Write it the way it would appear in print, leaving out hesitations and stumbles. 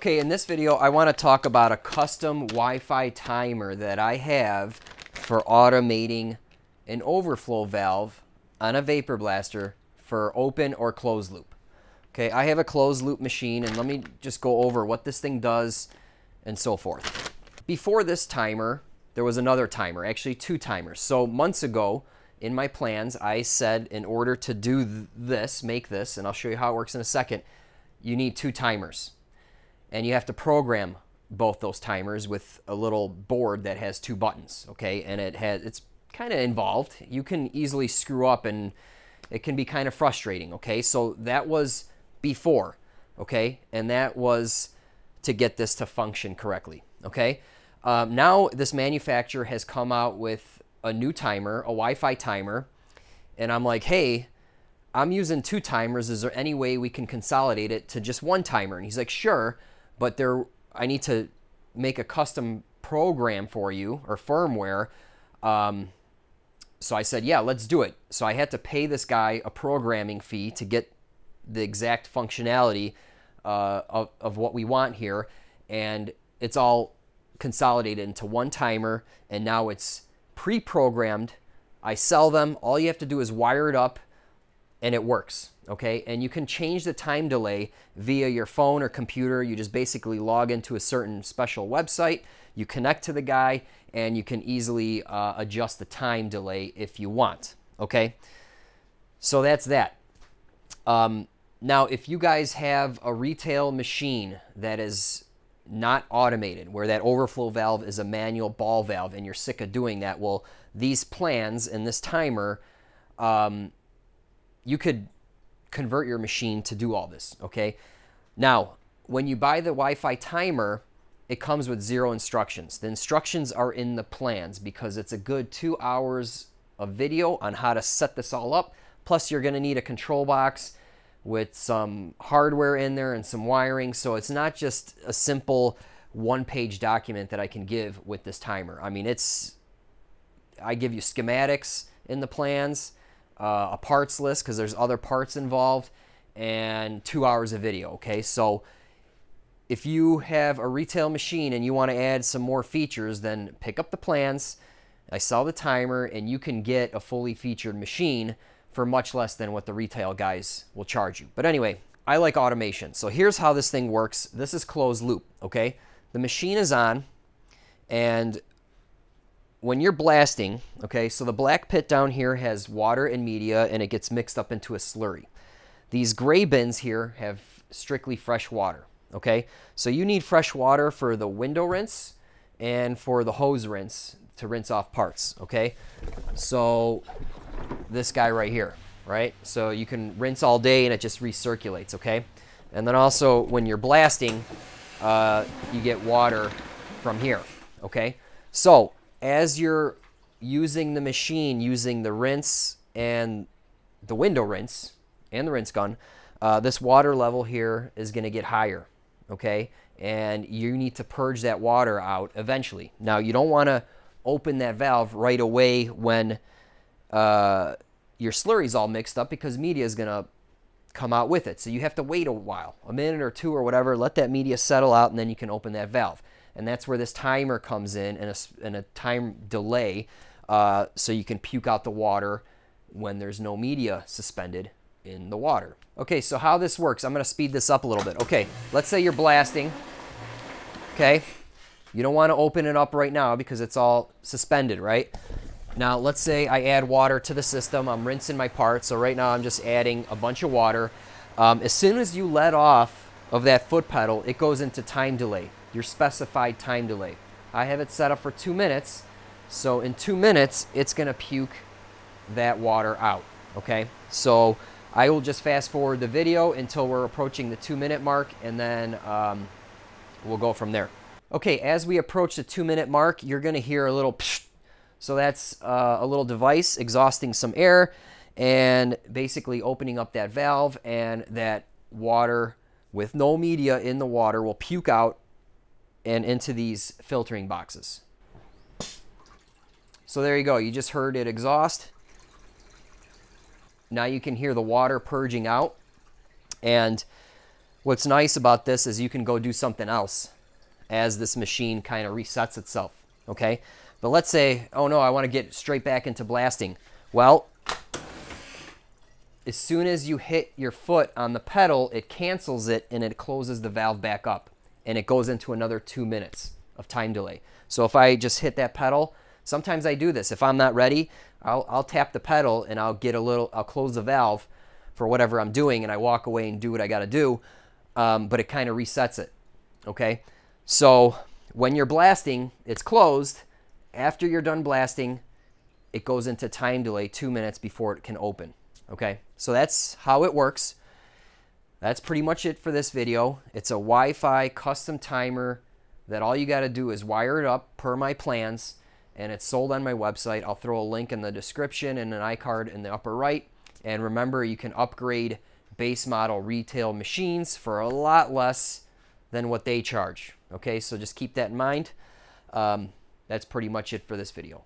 Okay, in this video, I want to talk about a custom Wi-Fi timer that I have for automating an overflow valve on a vapor blaster for open or closed loop. Okay, I have a closed loop machine, and let me just go over what this thing does and so forth. Before this timer, there was another timer, actually two timers. So months ago, in my plans, I said in order to do this, make this, and I'll show you how it works in a second, you need two timers. And you have to program both those timers with a little board that has two buttons, okay? And it's kind of involved. You can easily screw up and it can be kind of frustrating, okay? So that was before, okay? And that was to get this to function correctly, okay? Now this manufacturer has come out with a new timer, a Wi-Fi timer, and I'm like, hey, I'm using two timers. Is there any way we can consolidate it to just one timer? And he's like, sure, but I need to make a custom program for you, or firmware. So I said, yeah, let's do it. So I had to pay this guy a programming fee to get the exact functionality of what we want here. And it's all consolidated into one timer, and now it's pre-programmed. I sell them. All you have to do is wire it up, and it works, okay? And you can change the time delay via your phone or computer. You just basically log into a certain special website, you connect to the guy, and you can easily adjust the time delay if you want, okay? So that's that. Now, if you guys have a retail machine that is not automated, where that overflow valve is a manual ball valve, and you're sick of doing that, well, these plans and this timer, you could convert your machine to do all this, okay? Now, when you buy the Wi-Fi timer, it comes with 0 instructions. The instructions are in the plans because it's a good 2 hours of video on how to set this all up. Plus, you're going to need a control box with some hardware in there and some wiring. So it's not just a simple one-page document that I can give with this timer. I mean, I give you schematics in the plans, a parts list because there's other parts involved, and 2 hours of video, okay? So if you have a retail machine and you want to add some more features, then pick up the plans, I sell the timer, and you can get a fully featured machine for much less than what the retail guys will charge you. But anyway, I like automation. So here's how this thing works. This is closed loop, okay? The machine is on, and when you're blasting, okay, so the black pit down here has water and media, and it gets mixed up into a slurry. These gray bins here have strictly fresh water, okay? So you need fresh water for the window rinse and for the hose rinse to rinse off parts, okay? So this guy right here, right? So you can rinse all day and it just recirculates, okay? And then also when you're blasting, you get water from here, okay? So as you're using the machine, using the rinse and the window rinse and the rinse gun, this water level here is going to get higher, okay? And you need to purge that water out eventually. Now, you don't want to open that valve right away when your slurry's all mixed up, because media is going to come out with it. So you have to wait a while, a minute or two or whatever, let that media settle out, and then you can open that valve. And that's where this timer comes in, and a time delay, so you can puke out the water when there's no media suspended in the water. Okay, so how this works, I'm going to speed this up a little bit. Okay, let's say you're blasting, okay? You don't want to open it up right now because it's all suspended, right? Now, let's say I add water to the system. I'm rinsing my parts, so right now I'm just adding a bunch of water. As soon as you let off of that foot pedal, it goes into time delay, your specified time delay. I have it set up for 2 minutes, so in 2 minutes, it's going to puke that water out, okay? So I will just fast forward the video until we're approaching the 2-minute mark, and then we'll go from there. Okay, as we approach the 2-minute mark, you're going to hear a little psh. So that's a little device exhausting some air and basically opening up that valve, and that water with no media in the water will puke out and into these filtering boxes. So there you go. You just heard it exhaust. Now you can hear the water purging out, and What's nice about this is you can go do something else as this machine kind of resets itself, okay? But let's say, oh no, I want to get straight back into blasting. Well, as soon as you hit your foot on the pedal, it cancels it and it closes the valve back up. And it goes into another 2 minutes of time delay. So if I just hit that pedal, sometimes I do this. If I'm not ready, I'll tap the pedal and I'll close the valve for whatever I'm doing, and I walk away and do what I got to do. But it kind of resets it, okay? So when you're blasting, it's closed. After you're done blasting, it goes into time delay 2 minutes before it can open, okay? So that's how it works. That's pretty much it for this video. It's a Wi-Fi custom timer that all you got to do is wire it up per my plans, and it's sold on my website. I'll throw a link in the description and an iCard in the upper right. And remember, you can upgrade base model retail machines for a lot less than what they charge. Okay, so just keep that in mind. That's pretty much it for this video.